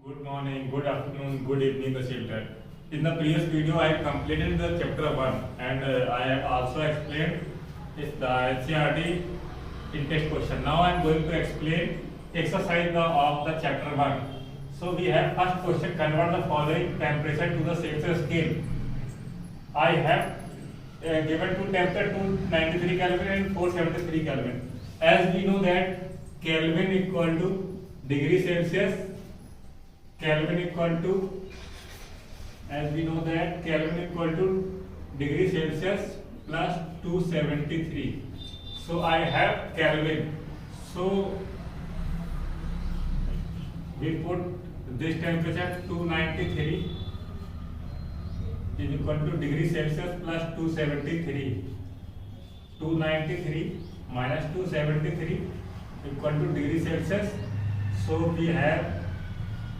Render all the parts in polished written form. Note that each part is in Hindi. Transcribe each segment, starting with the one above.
Good morning, good afternoon, good evening, the children. In the previous video, I completed the chapter 1 and I have also explained the NCERT in-text question. Now I am going to explain exercise of the chapter 1. So we have first question, convert the following temperature to the Celsius scale. I have given two temperature 293 Kelvin and 473 Kelvin. As we know that Kelvin equal to degree Celsius, Kelvin equal to, as we know that Kelvin equal to degree Celsius plus 273. So I have Kelvin. So we put this temperature 293 is equal to degree Celsius plus 273. 293 minus 273 equal to degree Celsius. So we have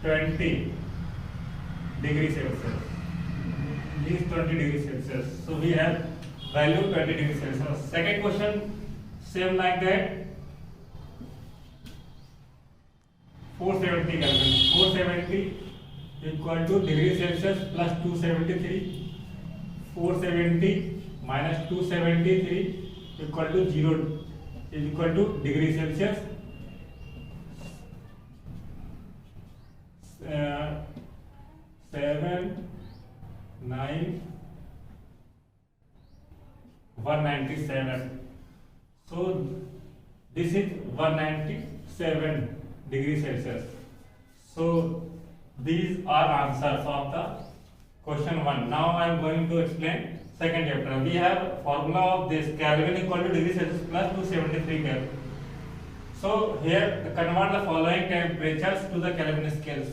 20 degree Celsius. This 20 degree Celsius. So we have value 20 degree Celsius. Second question, same like that. 470 Kelvin. 470 equal to degree Celsius plus 273. 470 minus 273 equal to 0 is equal to degree Celsius. 197. So this is 197 degrees Celsius. So these are answers of the question 1. Now I am going to explain second chapter. We have formula of this Kelvin equal to degree Celsius plus 273 Kelvin. So here convert the following temperatures to the Kelvin scales.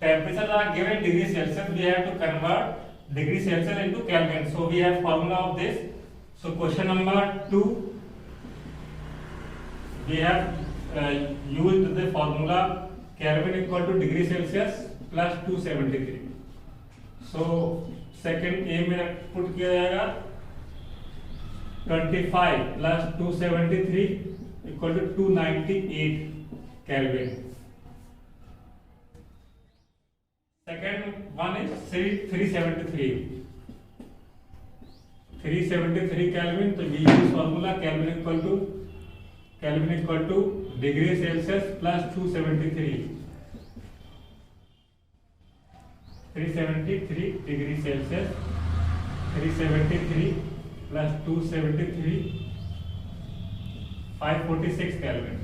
Temperatures are given degree Celsius. We have to convert degree Celsius into Kelvin. So we have formula of this. So question number 2, we have used the formula Kelvin equal to degree Celsius plus 273. So second A में put किया जाएगा 25 plus 273 equal to 298 Kelvin. Second one is 373. 373 Kelvin. So we use formula Kelvin equal to degree Celsius plus 273. 373 degree Celsius. 373 plus 273. 546 Kelvin.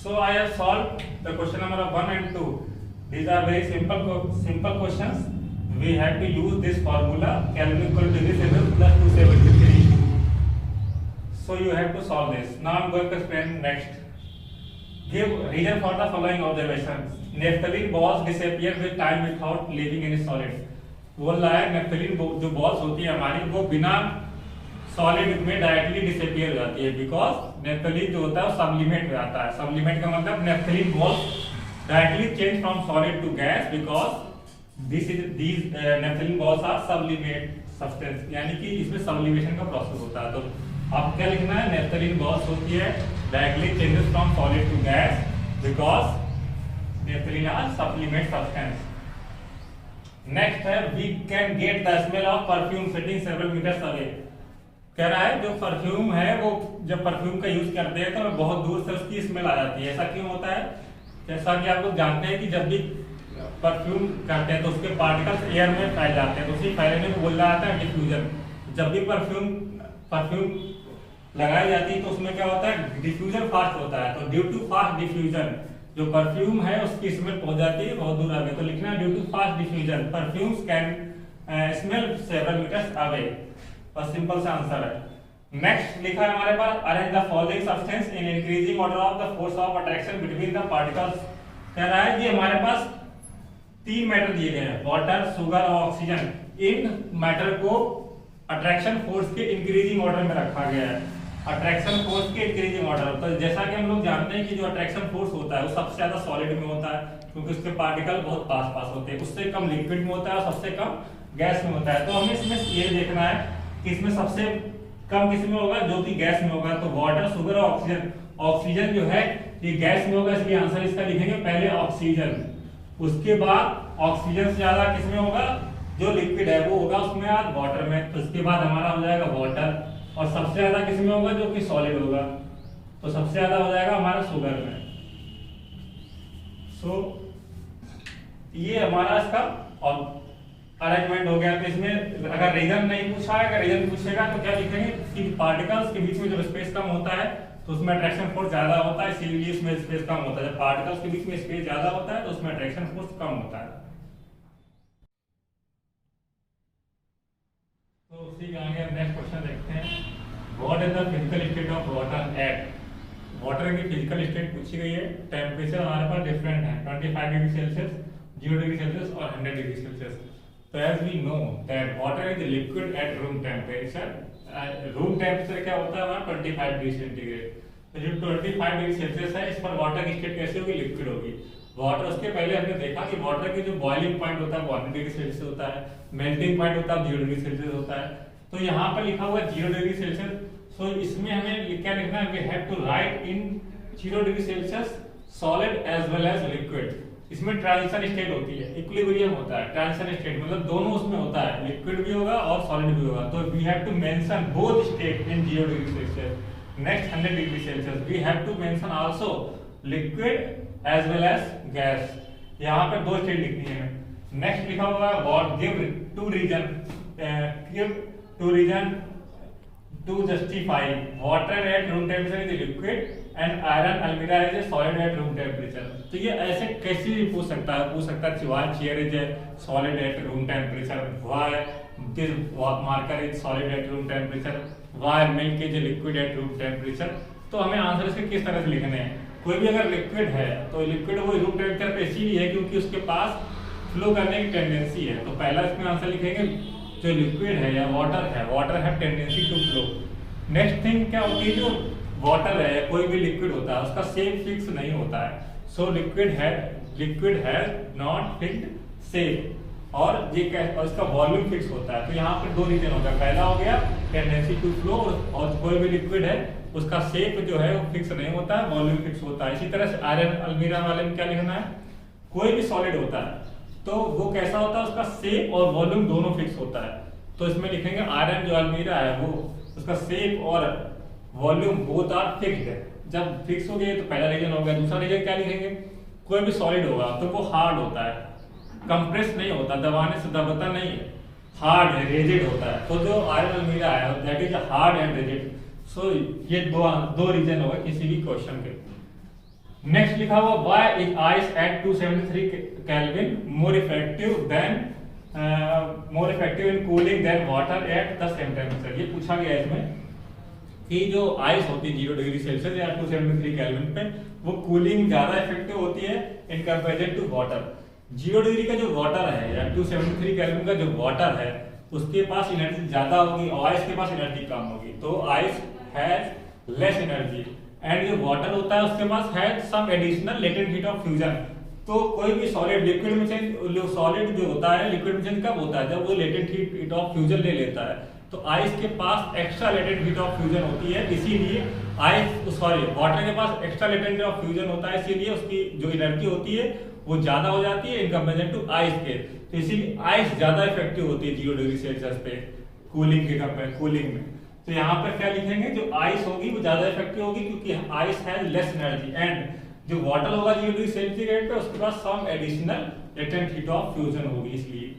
So I have solved the question number 1 and 2. These are very simple questions. We have to use this formula Kelvin equal to degree Celsius plus 273. So you have to solve this. Now I am going to explain next. Give reason for the following observations. Naphthalene balls disappear with time without leaving any solid. बोल रहा है नेफ्थलीन जो बॉल्स होती है हमारी वो बिना सॉलिड में डायरेक्टली डिसअपियर हो जाती है, बिकॉज नेफ्थलीन जो होता है वो सबलिमेट में आता है. सबलिमेट का मतलब naphthalene balls directly change from solid to gas because these naphthalene balls are sublimate substance, यानी कि इसमें सब्लिमेशन का प्रोसेस होता है. तो आप क्या लिखना है, naphthalene balls होती है directly changes from solid to gas because naphthalene are sublimate substance. Next है we can get the smell of perfume sitting several meters away. कह रहा है जो परफ्यूम है वो जब परफ्यूम का यूज करते हैं तो बहुत दूर से उसकी स्मेल आ जाती है. ऐसा क्यों होता है? जैसा कि आप लोग जानते हैं कि जब भी परफ्यूम करते हैं तो उसके पार्टिकल्स एयर में फैल जाते हैं, तो उसी फैलने को बोल रहा है डिफ्यूजन. जब भी परफ्यूम लगाई जाती है तो उसमें क्या होता है, डिफ्यूजन फास्ट होता है. तो ड्यू टू फास्ट डिफ्यूजन जो परफ्यूम है उसकी स्मेल पहुंच जाती है बहुत दूर आगे. तो लिखना due to fast diffusion perfumes can smell several metres away. बस सिंपल सा आंसर है. नेक्स्ट लिखा है हमारे पास arrange the following substance in increasing order of the force of attraction between the particles. कह रहा है कि हमारे पास 3 मैटर दिए गए हैं, वाटर, शुगर और ऑक्सीजन. इन मैटर को अट्रैक्शन फोर्स के इंक्रीजिंग ऑर्डर में रखा गया है. अट्रैक्शन फोर्स के इंक्रीजिंग ऑर्डर. तो जैसा कि हम लोग जानते हैं कि जो अट्रैक्शन फोर्स होता है वो सबसे ज्यादा सॉलिड में होता है क्योंकि उसके पार्टिकल बहुत पास होते हैं. उससे कम लिक्विड में होता है और सबसे कम गैस में होता है. तो हमें इसमें ये देखना है कि इसमें सबसे कम किस में होगा, जो कि गैस में होगा. तो वाटर, शुगर और ऑक्सीजन. ऑक्सीजन जो है ये गैस में होगा, इसलिए आंसर इसका लिखेंगे पहले ऑक्सीजन, उसके बाद ऑक्सीजन से ज्यादा किसमें होगा, जो लिक्विड है वो होगा उसमें आज वाटर में, तो इसके बाद हमारा हो जाएगा वाटर, और सबसे ज्यादा किसमें होगा, जो कि सॉलिड होगा, तो सबसे ज्यादा हो जाएगा हमारा शुगर में। सो ये हमारा इसका और अरेंजमेंट हो गया। तो इसमें अगर रीजन नहीं पूछा है, अगर रीजन पूछेगा तो क्या लिखेंगे कि पार्टिकल्स के बीच में जब स्पेस कम होता है तो उसमें अट्रैक्शन फोर्स ज्यादा होता है, इसीलिए इसमें स्पेस कम होता है। जब पार्टिकल्स के बीच में स्पेस ज्यादा होता है तो उसमें अट्रैक्शन फोर्स कम होता है। तो उसी के आगे हम नेक्स्ट क्वेश्चन देखते हैं, what is the physical state of water at. Water की फिजिकल स्टेट पूछी गई है। टेम्परेचर हमारे पास डिफरेंट है, 25 डिग्री सेल्सियस, 0 डिग्री सेल्सियस और 100 डिग्री सेल्सियस। तो as we know that water is liquid at room temperature. Room temperature क्या होता है हमारा 25 डिग्री सेंटीग्रेड। तो जो 25 डिग्री सेल्सियस है, इस पर वाटर की स्टेट कैसे होगी, लिक्विड होगी। वाटर, उसके पहले हमने देखा कि वाटर की जो बॉइलिंग पॉइंट होता है वो 100 डिग्री सेल्सियस होता है, मेल्टिंग पॉइंट होता है 0 डिग्री सेल्सियस होता है। तो यहाँ पर लिखा हुआ है 0 डिग्री सेल्सियस। सो इसमें हमें क्या लिखना है, we have to write in 0 degree Celsius solid as well as liquid. इसमें ट्रांजिशन स्टेट होती है, इक्विलिब्रियम होता है, ट्रांजिशन स्टेट मतलब दोनों उसमें होता है, लिक्विड भी होगा और सॉलिड भी होगा। तो we have to mention both state in 0 degree Celsius. Next 100 degree Celsius we have to mention also liquid as well as gas. यहाँ पर दो स्टेट लिखनी है। नेक्स्ट लिखा हुआ है what give to reason to justify water at room temperature is liquid and iron almirah is a solid at room temperature। तो ये ऐसे कैसे भी पूछ सकता है why chair is a solid at room temperature, why this marker is solid at room temperature, why milk is a liquid at room temperature। तो हमें आंसर इसके किस तरह से लिखने हैं। कोई भी अगर लिक्विड है तो लिक्विड वो रूम टेम्परेचर पे इसीलिए है क्योंकि उसके पास फ्लो करने की टेंडेंसी है। तो पहला इसमें आंसर लिखेंगे जो लिक्विड है या वाटर है tendency to flow. Next thing क्या होती है, जो वाटर है या कोई भी लिक्विड होता है उसका शेप फिक्स नहीं होता है। सो लिक्विड है नॉट फिक्स्ड शेप, और ये और इसका वॉल्यूम फिक्स होता है। तो यहाँ पर दो रीजन होता है, पहला हो गया टेंडेंसी टू फ्लो, और कोई भी लिक्विड है उसका शेप जो है वो फिक्स नहीं होता है, वॉल्यूम फिक्स होता है। इसी तरह से आयरन अलमीरा वाले में क्या लिखना है, कोई भी सॉलिड होता है तो वो कैसा होता है, उसका शेप और वॉल्यूम दोनों फिक्स होता है। तो इसमें लिखेंगे आयरन जो अलमीरा है वो उसका शेप और वॉल्यूम बोथ आर फिक्स्ड है। जब फिक्स हो गए तो पहला रीजन हो गया। दूसरा रीजन क्या लिखेंगे, कोई भी सॉलिड होगा तो वो हार्ड होता है, कंप्रेस नहीं होता, दबाने से दबता नहीं है, हार्ड है, रिजिड होता है। तो जो आयरन अलमीरा है that is hard and rigid. So ये दो रीजन होगा किसी भी क्वेश्चन के। नेक्स्ट लिखा हुआ why is ice at 273 kelvin more effective in cooling than water at the same temperature. ये पूछा गया है इसमें कि जो आइस होती है 0 डिग्री सेल्सियस या 273 केल्विन पे वो कूलिंग ज्यादा इफेक्टिव होती है in comparison to water. 0 degree का जो वाटर है या 273 केल्विन का जो वाटर है उसके पास एनर्जी ज्यादा होगी और आइस के पास एनर्जी कम होगी। तो ice has less energy and जो वाटर होता है उसके पास है some additional latent heat of fusion. तो कोई भी सॉलिड लिक्विड में चेंज, सॉलिड जो होता है लिक्विड में चेंज कब होता है, जब वो लेटेंट हीट ऑफ फ्यूजन ले लेता है। तो आइस के पास extra latent heat of fusion होती है, इसीलिए वाटर के पास एक्स्ट्रा लेटेंट ऑफ फ्यूजन होता है, इसीलिए उसकी जो एनर्जी होती है वो ज्यादा हो जाती है इन कंपेरिजन टू आइस के। तो इसीलिए आइस ज्यादा इफेक्टिव होती है 0 डिग्री सेल्सियस पे कूलिंग में। तो यहाँ पर क्या लिखेंगे, जो आइस होगी वो ज्यादा इफेक्टिव होगी क्योंकि ice has less energy, and जो वाटर होगा 0 डिग्री सेंटीग्रेड पे उसके पास some additional latent heat of fusion होगी इसलिए।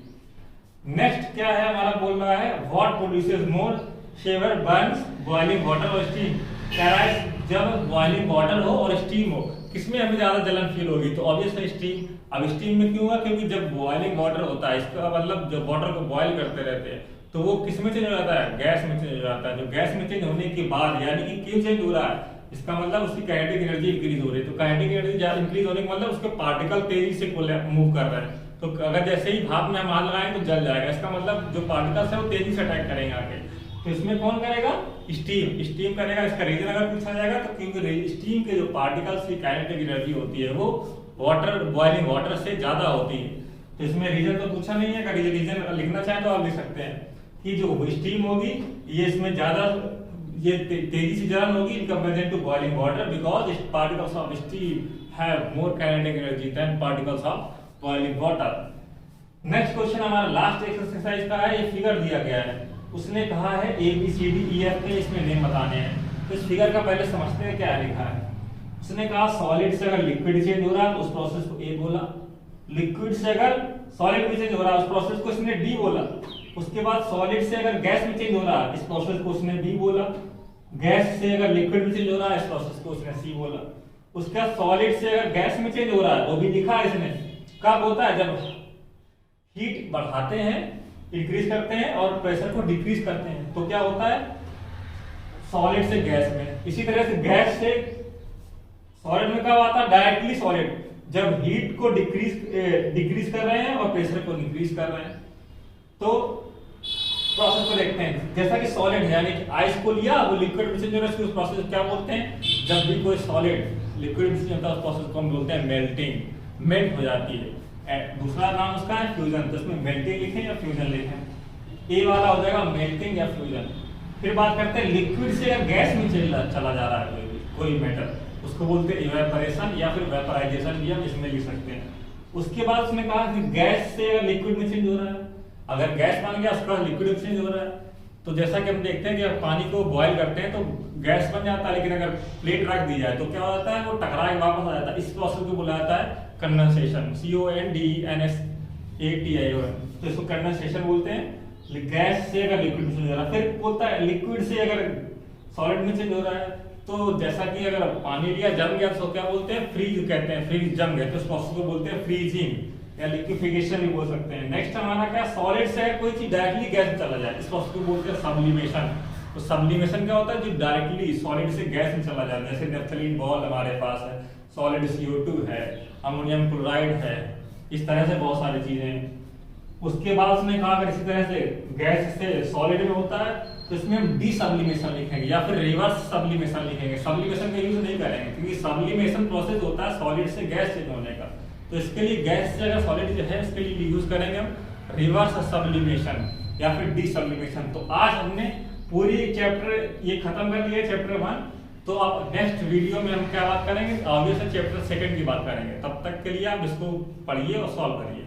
नेक्स्ट क्या है हमारा बोल रहा है what produces more severe burns boiling water और स्टीम। कह रहा है जब बॉइलिंग वाटर हो और स्टीम हो किसमें हमें ज्यादा जलन फील होगी, तो ऑब्वियसली स्टीम। अब स्टीम में क्यों हुआ, क्योंकि जब बॉइलिंग वाटर होता है इसका मतलब जब वाटर को बॉइल करते रहते हैं तो वो किस में चेंज हो जाता है, गैस में चेंज हो जाता है। जो गैस में चेंज होने के बाद यानी कि क्यों चेंज हो रहा है, इसका मतलब उसकी काइनेटिक एनर्जी इंक्रीज हो रही है। तो काइनेटिक एनर्जी ज्यादा इंक्रीज होने का मतलब उसके पार्टिकल तेजी से मूव कर रहे हैं। तो अगर जैसे ही भाप में हम हाथ लगाएंगे तो जल जाएगा, इसका मतलब जो पार्टिकल्स है वो तेजी से अटैक करेंगे आगे। तो इसमें कौन करेगा, स्टीम करेगा। इसका रीजन अगर पूछा जाएगा तो क्योंकि स्टीम के जो पार्टिकल्स की काइनेटिक एनर्जी होती है वो बॉइलिंग वाटर से ज्यादा होती है। तो इसमें रीजन तो पूछा नहीं है, अगर रीजन लिखना चाहे तो आप लिख सकते हैं कि जो स्टीम होगी ये इसमें ज्यादा ये तेजी से जलन होगी in comparison to boiling water because particles of steam have more kinetic energy than particles of boiling water. Next question हमारा लास्ट एक्सरसाइज का है, ये फिगर दिया गया है, उसने कहा है ABCDEF के इसमें नेम बताने हैं। तो इस फिगर का पहले समझते हैं क्या लिखा है। उसने कहा सॉलिड से अगर लिक्विड चेंज हो रहा है तो उस प्रोसेस को A बोला, लिक्विड से अगर सॉलिड में चेंज हो रहा है उस प्रोसेस को इसने D बोला, उसके बाद सॉलिड से अगर गैस में चेंज हो रहा है इस प्रोसेस को उसने B बोला, गैस से अगर लिक्विड में चेंज हो रहा है इस प्रोसेस को उसने C बोला, उसके बाद सॉलिड से अगर गैस में चेंज हो रहा है वो भी लिखा है इसने, कब होता है जब हीट बढ़ाते हैं इंक्रीज करते हैं और प्रेशर को डिक्रीज करते हैं तो क्या होता है सॉलिड से गैस में। इसी तरह से गैस से सॉलिड में कब आता है डायरेक्टली सॉलिड जब हीट को डिक्रीज कर रहे हैं और प्रेशर को इंक्रीज कर रहे हैं। तो प्रोसेस को देखते हैं, जैसा कि सॉलिड है यानी कि आइस को लिया वो लिक्विड में चेंज हो रहा है उस प्रोसेस को क्या बोलते हैं, जब भी कोई सॉलिड लिक्विड में चेंज होता है उस प्रोसेस को हम बोलते हैं मेल्टिंग, मेल्ट हो जाती है। दूसरा नाम उसका है फ्यूजन, तो इसमें मेल्टिंग लिखें या फ्यूजन लिखें, ए वाला हो जाएगा मेल्टिंग या फ्यूजन। फिर बात करते हैं लिक्विड से अगर गैस में चला जा रहा है कोई मेटल उसको बोलते हैं इवेपोरेशन या फिर वेपराइजेशन भी हम इसमें लिख सकते हैं। उसके बाद उसने कहा कि गैस से अगर लिक्विड में चेंज हो रहा है, अगर गैस बन गया उसके बाद लिक्विड में चेंज हो रहा है, तो जैसा कि हम देखते हैं कि अगर पानी को बॉयल करते हैं तो गैस बन जाता है, लेकिन अगर प्लेट रख दी जाए तो क्या हो जाता है वो टकरा के वापस आ जाता है। इस प्रोसेस को बोला जाता है कंडेंसेशन, CONDENSATION, तो इसको कंडेंसेशन बोलते हैं। गैस से अगर लिक्विड में चेंज हो रहा है, फिर बोलता है लिक्विड से अगर सॉलिड में चेंज हो रहा है तो जैसा कि अगर पानी लिया जम गया तो क्या बोलते हैं फ्रीज कहते हैं, फ्रीज जम गया तो इस प्रोसेस को बोलते हैं फ्रीजिंग या लिक्विफिकेशन भी बोल सकते हैं। नेक्स्ट हमारा क्या सॉलिड से कोई चीज डायरेक्टली गैस में चला जाए इस प्रोसेस को बोलते हैं सब्लिमेशन। तो सब्लिमेशन क्या होता है जो डायरेक्टली सॉलिड से गैस में चला जाता है, जैसे नेफ्थलीन बॉल हमारे पास है, सॉलिड CO2 है, अमोनियम क्लोराइड है, इस तरह से बहुत सारी चीजें। उसके बाद उसने कहा अगर इसी तरह से गैस से सॉलिड में होता है तो इसमें हम डीसब्लिमेशन लिखेंगे या फिर रिवर्स सब्लिमेशन लिखेंगे। सब्लिमेशन का यूज नहीं करेंगे क्योंकि सब्लिमेशन प्रोसेस होता है सॉलिड से गैस चेंज होने का, तो इसके लिए गैस से अगर सॉलिड जो है इसके लिए यूज करेंगे हम रिवर्स सब्लिमेशन या फिर डीसब्लिमेशन। तो आज हमने पूरी चैप्टर ये खत्म कर लिया चैप्टर 1। तो अब नेक्स्ट वीडियो में हम क्या बात करेंगे, ऑब्वियसली चैप्टर 2 की बात करेंगे। तब तक के लिए आप इसको पढ़िए और सॉल्व करिए।